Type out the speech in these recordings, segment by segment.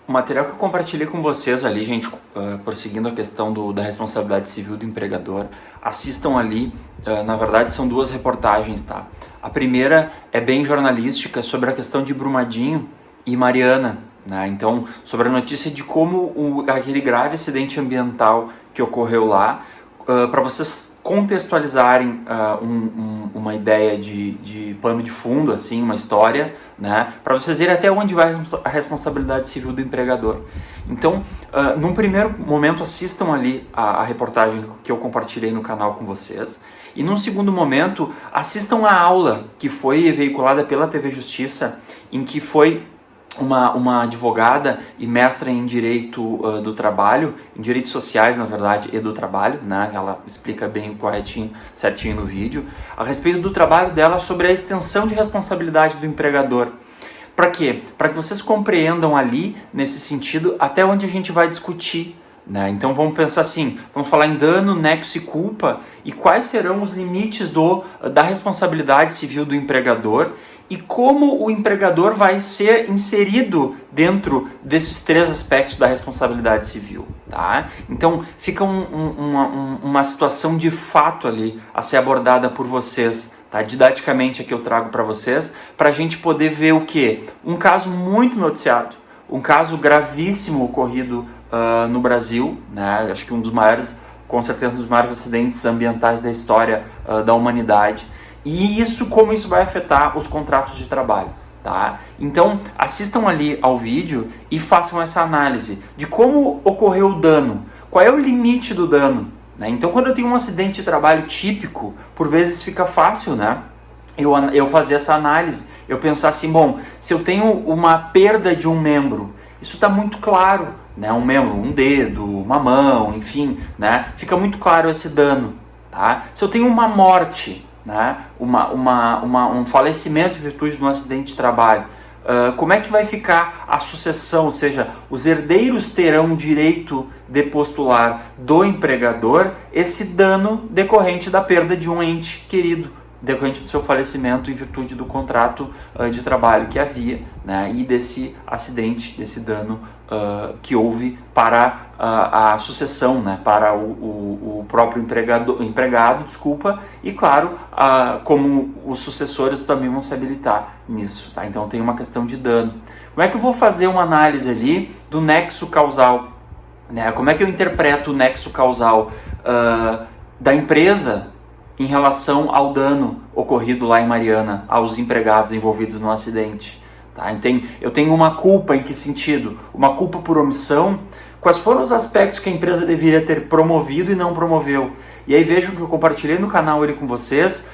O material que eu compartilhei com vocês ali, gente, prosseguindo a questão da responsabilidade civil do empregador, assistam ali, na verdade são duas reportagens, tá? A primeira é bem jornalística, sobre a questão de Brumadinho e Mariana, né? Então, sobre a notícia de como aquele grave acidente ambiental que ocorreu lá, para vocês contextualizarem uma ideia de pano de fundo, assim, uma história, né, para vocês verem até onde vai a responsabilidade civil do empregador. Então, num primeiro momento, assistam ali a reportagem que eu compartilhei no canal com vocês, e num segundo momento, assistam a aula que foi veiculada pela TV Justiça, em que foi uma advogada e mestra em Direito do Trabalho, em Direitos Sociais, na verdade, e do Trabalho, né? Ela explica bem corretinho, certinho no vídeo, a respeito do trabalho dela sobre a extensão de responsabilidade do empregador. Para quê? Para que vocês compreendam ali, nesse sentido, até onde a gente vai discutir, né? Então vamos pensar assim, vamos falar em dano, nexo e culpa, e quais serão os limites da responsabilidade civil do empregador, e como o empregador vai ser inserido dentro desses três aspectos da responsabilidade civil, tá? Então fica uma situação de fato ali a ser abordada por vocês, tá? Didaticamente aqui eu trago para vocês, para a gente poder ver o quê? Um caso muito noticiado, um caso gravíssimo ocorrido no Brasil, né? Acho que um dos maiores, com certeza um dos maiores acidentes ambientais da história da humanidade. E como isso vai afetar os contratos de trabalho, tá? Então, assistam ali ao vídeo e façam essa análise de como ocorreu o dano, qual é o limite do dano, né? Então, quando eu tenho um acidente de trabalho típico, por vezes fica fácil, né? Eu fazer essa análise, eu pensar assim, bom, se eu tenho uma perda de um membro, isso está muito claro, né? Um membro, um dedo, uma mão, enfim, né? Fica muito claro esse dano, tá? Se eu tenho uma morte, né? Um falecimento em virtude de um acidente de trabalho, como é que vai ficar a sucessão? Ou seja, os herdeiros terão direito de postular do empregador esse dano decorrente da perda de um ente querido, decorrente do seu falecimento em virtude do contrato de trabalho que havia, né? E desse acidente, desse dano que houve para a sucessão, né? Para o próprio empregado, e claro, como os sucessores também vão se habilitar nisso, tá? Então tem uma questão de dano. Como é que eu vou fazer uma análise ali do nexo causal, né? Como é que eu interpreto o nexo causal da empresa em relação ao dano ocorrido lá em Mariana, aos empregados envolvidos no acidente? Tá? Então, eu tenho uma culpa em que sentido? Uma culpa por omissão? Quais foram os aspectos que a empresa deveria ter promovido e não promoveu? E aí vejam que eu compartilhei no canal ali com vocês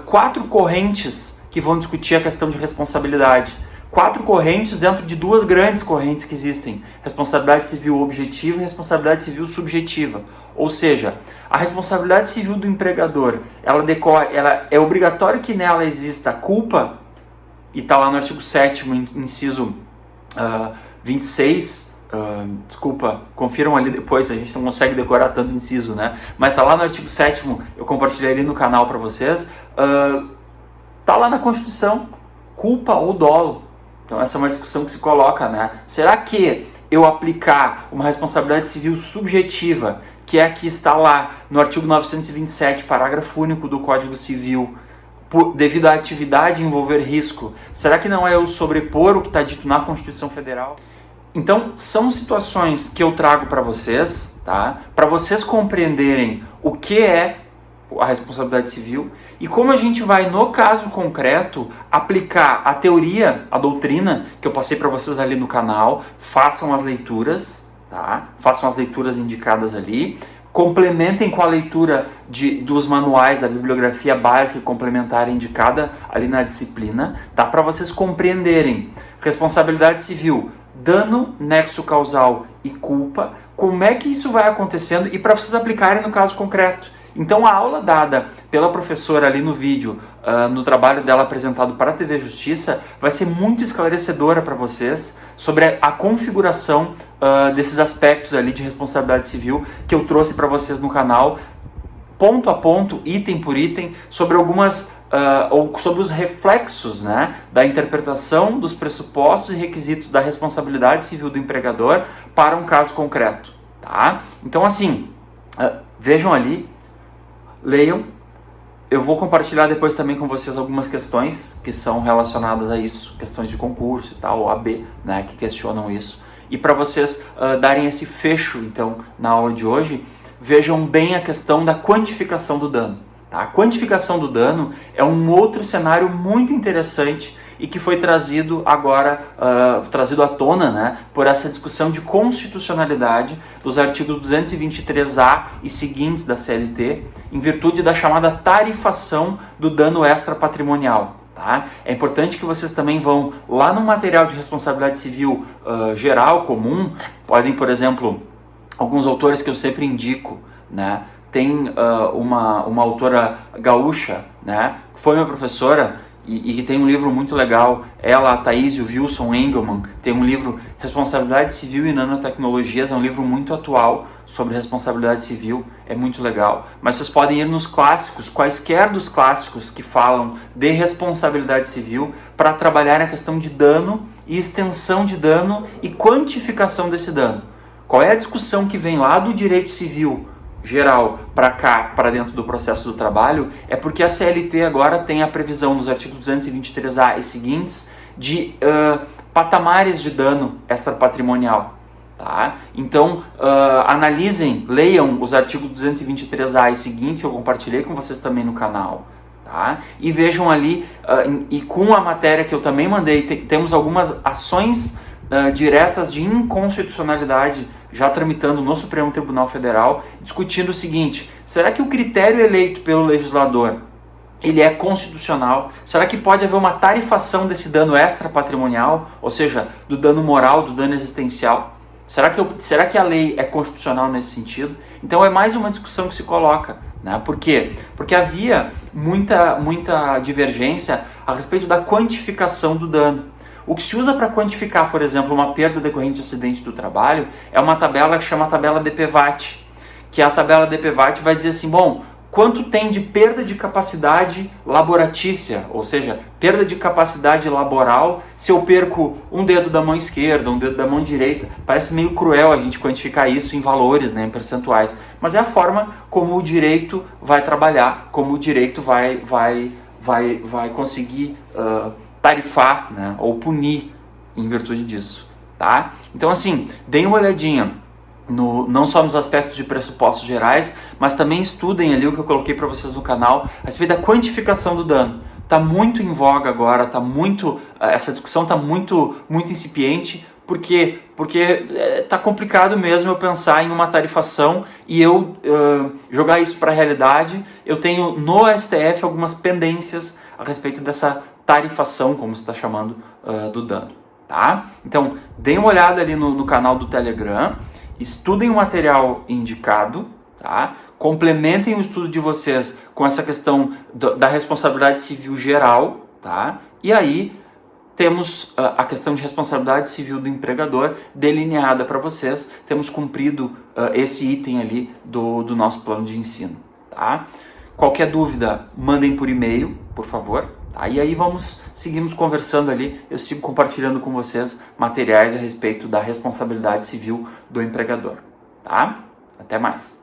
4 correntes que vão discutir a questão de responsabilidade. 4 correntes dentro de 2 grandes correntes que existem: responsabilidade civil objetiva e responsabilidade civil subjetiva. Ou seja, a responsabilidade civil do empregador, ela é obrigatório que nela exista culpa, e está lá no artigo 7º, inciso 26, desculpa, confiram ali depois, a gente não consegue decorar tanto inciso, né? Mas está lá no artigo 7º, eu compartilhei ali no canal para vocês, está lá na Constituição, culpa ou dolo. Então essa é uma discussão que se coloca, né? Será que eu aplicar uma responsabilidade civil subjetiva, que é a que está lá no artigo 927, parágrafo único do Código Civil, devido à atividade envolver risco, será que não é eu sobrepor o que está dito na Constituição Federal? Então, são situações que eu trago para vocês, tá? Para vocês compreenderem o que é a responsabilidade civil e como a gente vai, no caso concreto, aplicar a teoria, a doutrina que eu passei para vocês ali no canal. Façam as leituras, tá? Façam as leituras indicadas ali. Complementem com a leitura dos manuais da bibliografia básica e complementar indicada ali na disciplina, tá? Para vocês compreenderem responsabilidade civil, dano, nexo causal e culpa, como é que isso vai acontecendo e para vocês aplicarem no caso concreto. Então a aula dada pela professora ali no vídeo, no trabalho dela apresentado para a TV Justiça, vai ser muito esclarecedora para vocês sobre a configuração desses aspectos ali de responsabilidade civil que eu trouxe para vocês no canal, ponto a ponto, item por item, sobre algumas ou sobre os reflexos, né, da interpretação dos pressupostos e requisitos da responsabilidade civil do empregador para um caso concreto, tá? Então, assim, vejam ali, leiam. Eu vou compartilhar depois também com vocês algumas questões que são relacionadas a isso, questões de concurso e tal, OAB, né, que questionam isso. E para vocês darem esse fecho, então, na aula de hoje, vejam bem a questão da quantificação do dano. Tá? A quantificação do dano é um outro cenário muito interessante e que foi trazido agora, trazido à tona, né, por essa discussão de constitucionalidade dos artigos 223A e seguintes da CLT, em virtude da chamada tarifação do dano extrapatrimonial. Tá? É importante que vocês também vão lá no material de responsabilidade civil geral, comum, podem, por exemplo, alguns autores que eu sempre indico, né? Tem uma autora gaúcha, né, que foi minha professora e que tem um livro muito legal, ela, a Thaís e o Wilson Engelmann, tem um livro Responsabilidade Civil e Nanotecnologias, é um livro muito atual sobre responsabilidade civil, é muito legal. Mas vocês podem ir nos clássicos, quaisquer dos clássicos que falam de responsabilidade civil, para trabalhar a questão de dano e extensão de dano e quantificação desse dano. Qual é a discussão que vem lá do direito civil geral para cá, para dentro do processo do trabalho? É porque a CLT agora tem a previsão nos artigos 223A e seguintes de patamares de dano extrapatrimonial. Tá? Então, analisem, leiam os artigos 223A e seguintes, que eu compartilhei com vocês também no canal. Tá? E vejam ali, e com a matéria que eu também mandei, temos algumas ações diretas de inconstitucionalidade já tramitando no Supremo Tribunal Federal, discutindo o seguinte: será que o critério eleito pelo legislador ele é constitucional? Será que pode haver uma tarifação desse dano extrapatrimonial, ou seja, do dano moral, do dano existencial? Será que a lei é constitucional nesse sentido? Então é mais uma discussão que se coloca. Né? Por quê? Porque havia muita divergência a respeito da quantificação do dano. O que se usa para quantificar, por exemplo, uma perda decorrente de acidente do trabalho é uma tabela que chama tabela DPVAT, que a tabela DPVAT vai dizer assim, bom, quanto tem de perda de capacidade laboratícia, ou seja, perda de capacidade laboral se eu perco um dedo da mão esquerda, um dedo da mão direita. Parece meio cruel a gente quantificar isso em valores, né, em percentuais, mas é a forma como o direito vai trabalhar, como o direito vai conseguir tarifar, né, ou punir em virtude disso, tá? Então, assim, deem uma olhadinha não só nos aspectos de pressupostos gerais, mas também estudem ali o que eu coloquei para vocês no canal a respeito da quantificação do dano. Tá muito em voga agora, essa discussão tá muito incipiente, porque tá complicado mesmo eu pensar em uma tarifação e eu jogar isso para a realidade. Eu tenho no STF algumas pendências a respeito dessa tarifação, como se está chamando, do dano, tá? Então, deem uma olhada ali no canal do Telegram, estudem o material indicado, tá? Complementem o estudo de vocês com essa questão da responsabilidade civil geral, tá? E aí temos a questão de responsabilidade civil do empregador delineada para vocês, temos cumprido esse item ali do nosso plano de ensino, tá? Qualquer dúvida, mandem por e-mail, por favor. Tá? E aí seguimos conversando ali, eu sigo compartilhando com vocês materiais a respeito da responsabilidade civil do empregador. Tá? Até mais!